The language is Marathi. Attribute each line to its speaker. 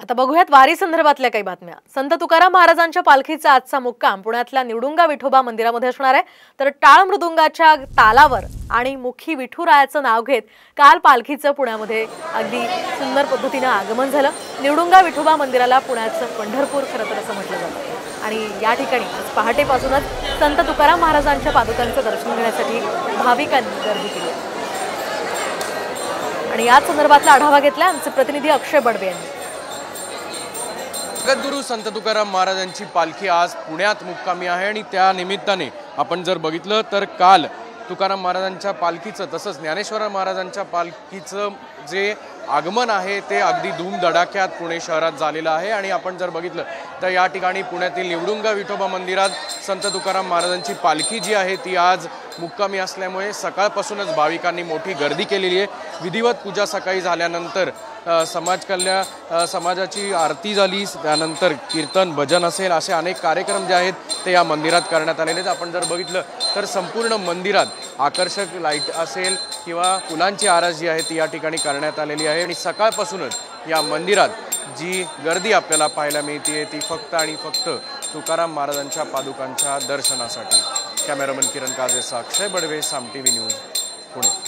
Speaker 1: आता बघूयात वारी संदर्भातल्या काही बातम्या। संत तुकाराम महाराजांच्या पालखीचा आजचा मुक्काम पुण्यातल्या निवडुंगा विठोबा मंदिरामध्ये असणार आहे। तर टाळ मृदुंगाच्या तालावर आणि मुखी विठुरायाचं नाव घेत काल पालखीचं पुण्यामध्ये अगदी सुंदर पद्धतीने आगमन झालं। निवडुंगा विठोबा मंदिराला पुण्याचं पंढरपूर खरं तर असं म्हटलं जातं आणि या ठिकाणी पहाटेपासूनच संत तुकाराम महाराजांच्या पादुकांचं दर्शन घेण्यासाठी भाविकांनी गर्दी केली आणि या संदर्भातला आढावा घेतला आमचे प्रतिनिधी अक्षय बडवे यांनी।
Speaker 2: जगद्गुरू संत तुकाराम महाराजांची पालखी आज पुण्यात मुक्कामी आहे आणि त्या निमित्ताने आपण जर बघितलं तर काल तुकाराम महाराजांच्या पालखीचं तसंच ज्ञानेश्वर महाराजांच्या पालखीचं जे आगमन आहे ते अगदी धूमधडाक्यात पुणे शहरात झालेलं आहे। आणि आपण जर बघितलं तर या ठिकाणी पुण्यातील निवडुंगा विठोबा मंदिरात संत तुकाराम महाराजांची पालखी जी आहे ती आज मुक्कामी असल्यामुळे सकाळपासूनच भाविकांनी मोठी गर्दी केलेली आहे। विधिवत पूजा सकाळी झाल्यानंतर समाजाची आरती झाली, त्यानंतर कीर्तन भजन असेल असे अनेक कार्यक्रम जे आहेत ते या मंदिरात करण्यात आलेले आहेत। आपण जर बघितलं तर संपूर्ण मंदिरात आकर्षक लाईट असेल किंवा फुलांची आरास जी आहे ती या ठिकाणी करण्यात आलेली आहे आणि सकाळपासूनच या मंदिरात जी गर्दी आपल्याला पाहायला मिळते ती फक्त आणि फक्त तुकाराम महाराजांच्या पादुकांच्या दर्शनासाठी। कॅमेरामन किरण काजेचा अक्षय बडवे, साम टीव्ही न्यूज, पुणे।